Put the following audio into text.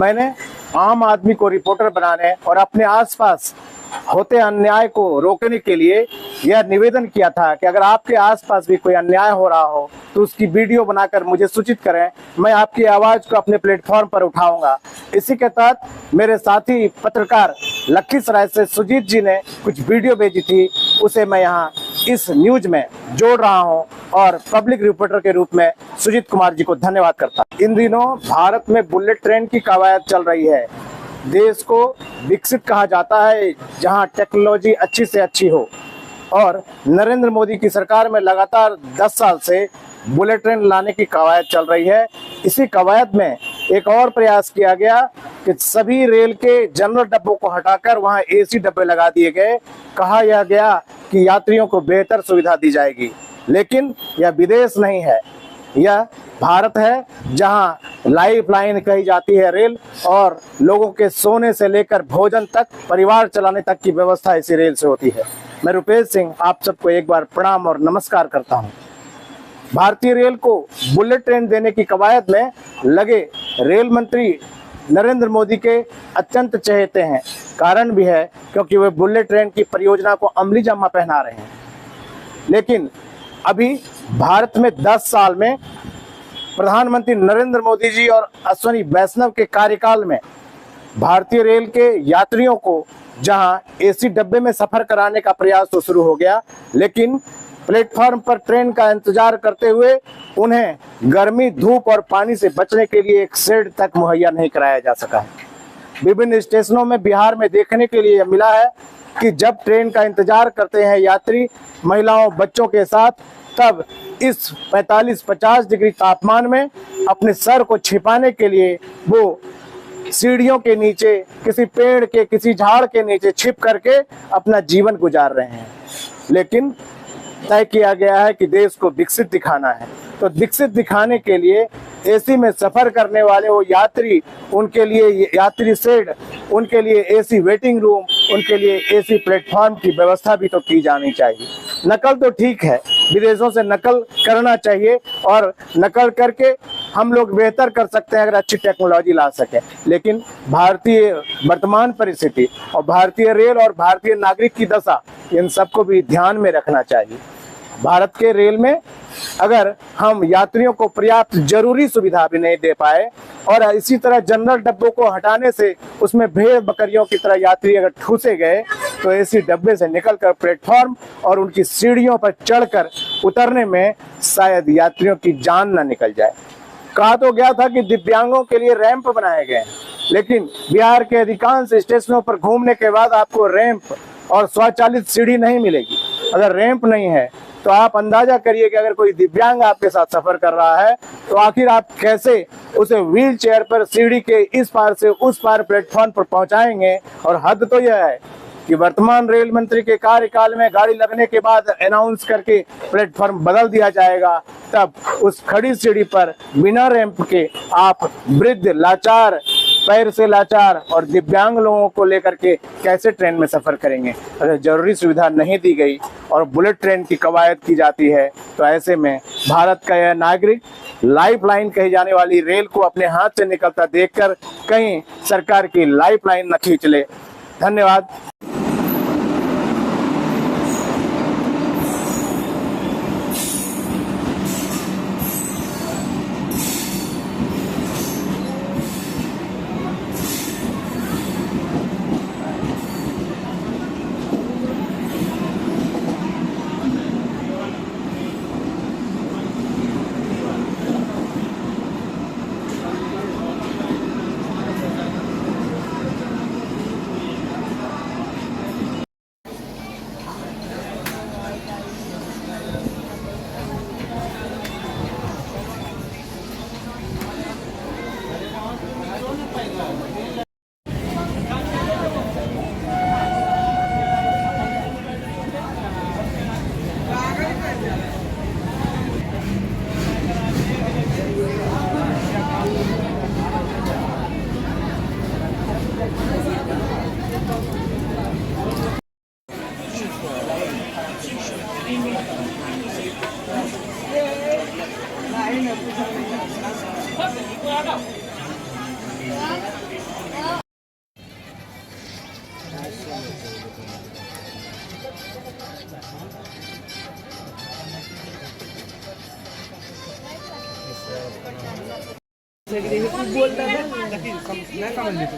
मैंने आम आदमी को रिपोर्टर बनाने और अपने आसपास होते अन्याय को रोकने के लिए यह निवेदन किया था कि अगर आपके आसपास भी कोई अन्याय हो रहा हो तो उसकी वीडियो बनाकर मुझे सूचित करें। मैं आपकी आवाज़ को अपने प्लेटफॉर्म पर उठाऊंगा। इसी के तहत मेरे साथी पत्रकार लखीसराय से सुजीत जी ने कुछ वीडियो भेजी थी, उसे मैं यहाँ इस न्यूज में जोड़ रहा हूँ और पब्लिक रिपोर्टर के रूप में सुजीत कुमार जी को धन्यवाद करता हूँ। इन दिनों भारत में बुलेट ट्रेन की कवायद चल रही है। देश को विकसित कहा जाता है जहां टेक्नोलॉजी अच्छी से अच्छी हो, और नरेंद्र मोदी की सरकार में लगातार 10 साल से बुलेट ट्रेन लाने की कवायद चल रही है। इसी कवायद में एक और प्रयास किया गया कि सभी रेल के जनरल डब्बों को हटाकर वहां एसी डब्बे लगा दिए गए। कहा यह गया कि यात्रियों को बेहतर सुविधा दी जाएगी, लेकिन यह विदेश नहीं है, यह भारत है जहां लाइफलाइन कही जाती है रेल, और लोगों के सोने से लेकर भोजन तक, परिवार चलाने तक की व्यवस्था इसी रेल से होती है। मैं रुपेश सिंह आप सबको एक बार प्रणाम और नमस्कार करता हूं। भारतीय रेल को बुलेट ट्रेन देने की कवायद में लगे रेल मंत्री नरेंद्र मोदी के अत्यंत चहेते हैं। कारण भी है क्योंकि वे बुलेट ट्रेन की परियोजना को अमली जामा पहना रहे हैं। लेकिन अभी भारत में 10 साल में प्रधानमंत्री नरेंद्र मोदी जी और अश्विनी वैष्णव के कार्यकाल में भारतीय रेल के यात्रियों को जहां एसी डब्बे में सफर कराने का प्रयास तो शुरू हो गया, लेकिन प्लेटफॉर्म पर ट्रेन का इंतजार करते हुए उन्हें गर्मी, धूप और पानी से बचने के लिए एक शेड तक मुहैया नहीं कराया जा सका है। विभिन्न स्टेशनों में बिहार में देखने के लिए मिला है कि जब ट्रेन का इंतजार करते हैं यात्री महिलाओं बच्चों के साथ, तब इस 45-50 डिग्री तापमान में अपने सर को छिपाने के लिए वो सीढ़ियों के नीचे, किसी पेड़ के, किसी झाड़ के नीचे छिप करके अपना जीवन गुजार रहे हैं। लेकिन तय किया गया है कि देश को विकसित दिखाना है, तो विकसित दिखाने के लिए एसी में सफर करने वाले वो यात्री, उनके लिए यात्री शेड, उनके लिए एसी वेटिंग रूम, उनके लिए एसी प्लेटफॉर्म की व्यवस्था भी तो की जानी चाहिए। नकल तो ठीक है, विदेशों से नकल करना चाहिए और नकल करके हम लोग बेहतर कर सकते हैं अगर अच्छी टेक्नोलॉजी ला सकें। लेकिन भारतीय वर्तमान परिस्थिति और भारतीय रेल और भारतीय नागरिक की दशा, इन सबको भी ध्यान में रखना चाहिए। भारत के रेल में अगर हम यात्रियों को पर्याप्त जरूरी सुविधा भी नहीं दे पाए और इसी तरह जनरल डब्बों को हटाने से उसमें भेड़ बकरियों की तरह यात्री अगर ठूसे गए, तो एसी डब्बे से निकलकर प्लेटफॉर्म और उनकी सीढ़ियों पर चढ़कर उतरने में शायद यात्रियों की जान न निकल जाए। कहा तो गया था कि दिव्यांगों के लिए रैंप बनाए गए, लेकिन बिहार के अधिकांश स्टेशनों पर घूमने के बाद आपको रैंप और स्वचालित सीढ़ी नहीं मिलेगी। अगर रैंप नहीं है तो आप अंदाजा करिए कि अगर कोई दिव्यांग आपके साथ सफर कर रहा है तो आखिर आप कैसे उसे व्हील चेयर पर सीढ़ी के इस पार से उस पार प्लेटफॉर्म पर पहुंचाएंगे। और हद तो यह है कि वर्तमान रेल मंत्री के कार्यकाल में गाड़ी लगने के बाद अनाउंस करके प्लेटफॉर्म बदल दिया जाएगा, तब उस खड़ी सीढ़ी पर बिना रैंप के आप वृद्ध, लाचार, पैर से लाचार और दिव्यांग लोगों को लेकर के कैसे ट्रेन में सफर करेंगे। अगर जरूरी सुविधा नहीं दी गई और बुलेट ट्रेन की कवायद की जाती है, तो ऐसे में भारत का यह नागरिक लाइफलाइन कही जाने वाली रेल को अपने हाथ से निकलता देखकर कहीं सरकार की लाइफलाइन न खींच ले। धन्यवाद। हे खूप बोलतात ना. नाही समजली तू.